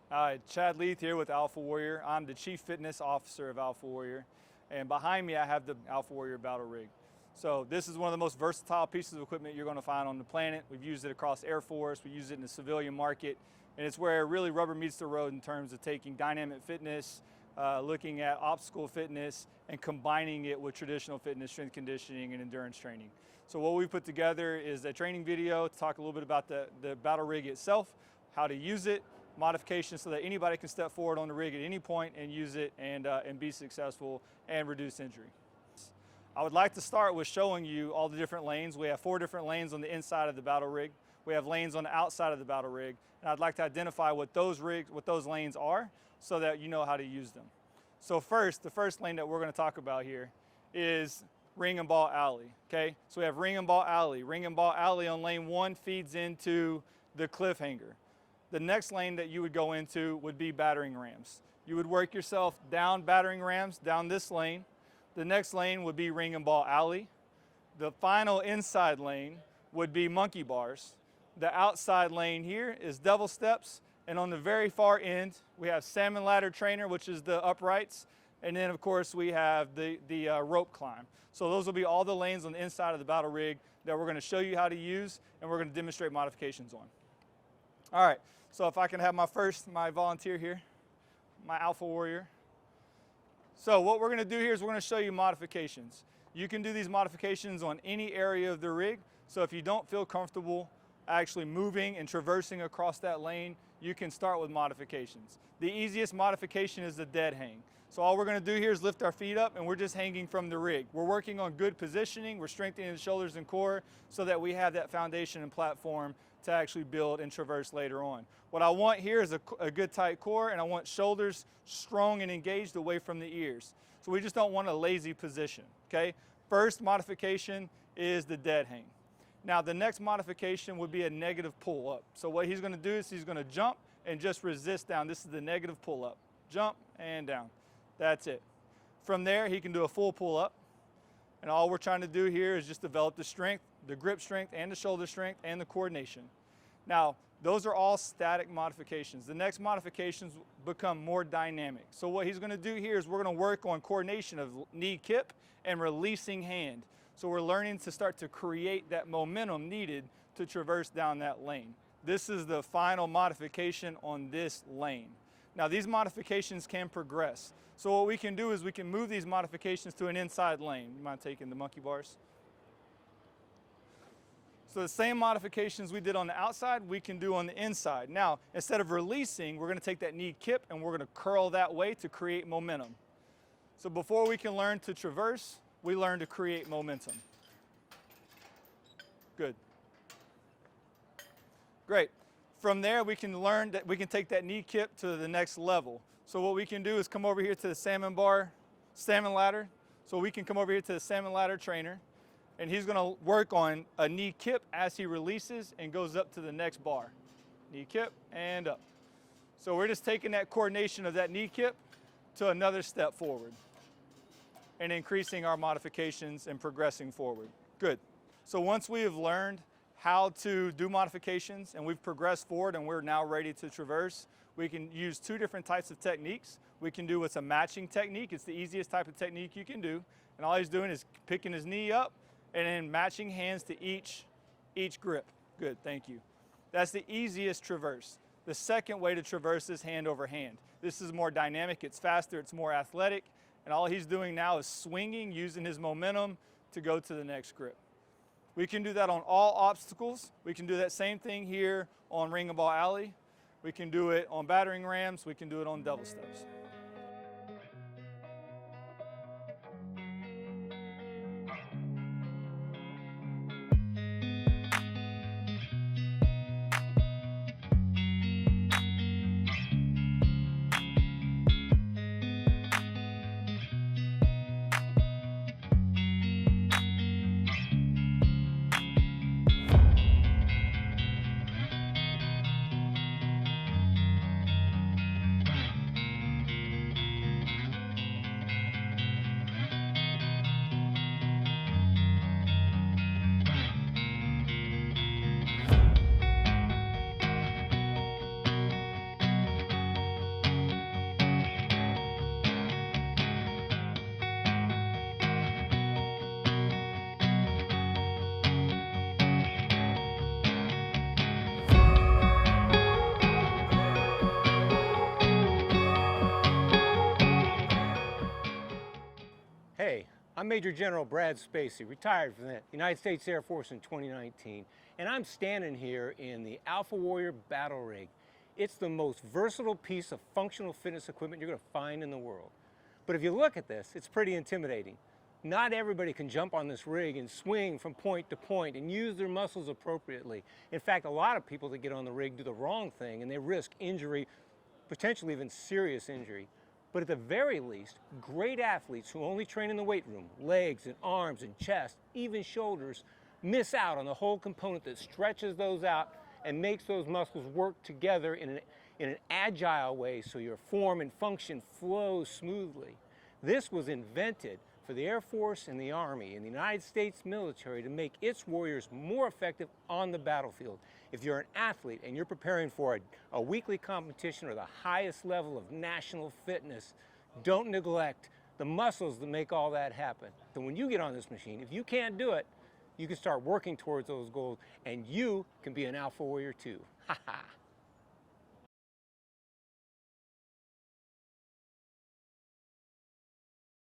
Chad Leith here with Alpha Warrior. I'm the Chief Fitness Officer of Alpha Warrior. And behind me I have the Alpha Warrior Battle Rig. So this is one of the most versatile pieces of equipment you're going to find on the planet. We've used it across Air Force, we use it in the civilian market, and it's where really rubber meets the road in terms of taking dynamic fitness, looking at obstacle fitness, and combining it with traditional fitness, strength conditioning, and endurance training. So what we put together is a training video to talk a little bit about the battle rig itself, how to use it, modifications so that anybody can step forward on the rig at any point and use it and be successful and reduce injury. I would like to start with showing you all the different lanes. We have 4 different lanes on the inside of the battle rig. We have lanes on the outside of the battle rig, and I'd like to identify what those lanes are so that you know how to use them. So first, the first lane that we're going to talk about here is ring and ball alley. Okay, so we have ring and ball alley. Ring and ball alley on lane 1 feeds into the cliffhanger. The next lane that you would go into would be battering rams. You would work yourself down battering rams, down this lane. The next lane would be ring and ball alley. The final inside lane would be monkey bars. The outside lane here is devil steps. And on the very far end, we have salmon ladder trainer, which is the uprights. And then of course we have the rope climb. So those will be all the lanes on the inside of the battle rig that we're going to show you how to use and we're going to demonstrate modifications on. All right, so if I can have my volunteer here, my Alpha Warrior. So what we're going to do here is we're going to show you modifications. You can do these modifications on any area of the rig. So if you don't feel comfortable actually moving and traversing across that lane, you can start with modifications. The easiest modification is the dead hang. So all we're going to do here is lift our feet up and we're just hanging from the rig. We're working on good positioning. We're strengthening the shoulders and core so that we have that foundation and platform to actually build and traverse later on. What I want here is a good tight core, and I want shoulders strong and engaged away from the ears. So we just don't want a lazy position, okay? First modification is the dead hang. Now the next modification would be a negative pull up. So what he's going to do is he's going to jump and just resist down. This is the negative pull up. Jump and down. That's it. From there he can do a full pull up, and all we're trying to do here is just develop the strength, the grip strength and the shoulder strength and the coordination. Now those are all static modifications. The next modifications become more dynamic. So what he's going to do here is we're going to work on coordination of knee kip and releasing hand. So we're learning to start to create that momentum needed to traverse down that lane. This is the final modification on this lane. Now these modifications can progress. So what we can do is we can move these modifications to an inside lane. You mind taking the monkey bars? So the same modifications we did on the outside, we can do on the inside. Now, instead of releasing, we're going to take that knee kip and we're going to curl that way to create momentum. So before we can learn to traverse, we learn to create momentum. Good. Great. From there, we can learn that we can take that knee kip to the next level. So what we can do is come over here to the salmon ladder. So we can come over here to the salmon ladder trainer, and he's going to work on a knee kip as he releases and goes up to the next bar. Knee kip and up. So we're just taking that coordination of that knee kip to another step forward and increasing our modifications and progressing forward. Good. So once we have learned how to do modifications and we've progressed forward and we're now ready to traverse, we can use 2 different types of techniques. We can do what's a matching technique. It's the easiest type of technique you can do. And all he's doing is picking his knee up and then matching hands to each grip. Good, thank you. That's the easiest traverse. The second way to traverse is hand over hand. This is more dynamic, it's faster, it's more athletic, and all he's doing now is swinging, using his momentum to go to the next grip. We can do that on all obstacles. We can do that same thing here on ring and ball alley. We can do it on battering rams. We can do it on devil steps. I'm Major General Brad Spacey, retired from the United States Air Force in 2019, and I'm standing here in the Alpha Warrior Battle Rig. It's the most versatile piece of functional fitness equipment you're going to find in the world. But if you look at this, it's pretty intimidating. Not everybody can jump on this rig and swing from point to point and use their muscles appropriately. In fact, a lot of people that get on the rig do the wrong thing and they risk injury, potentially even serious injury. But at the very least, great athletes who only train in the weight room, legs and arms and chest, even shoulders, miss out on the whole component that stretches those out and makes those muscles work together in an agile way so your form and function flows smoothly. This was invented for the Air Force and the Army and the United States military to make its warriors more effective on the battlefield. If you're an athlete and you're preparing for a weekly competition or the highest level of national fitness, don't neglect the muscles that make all that happen. So when you get on this machine, if you can't do it, you can start working towards those goals and you can be an Alpha Warrior too. Ha ha.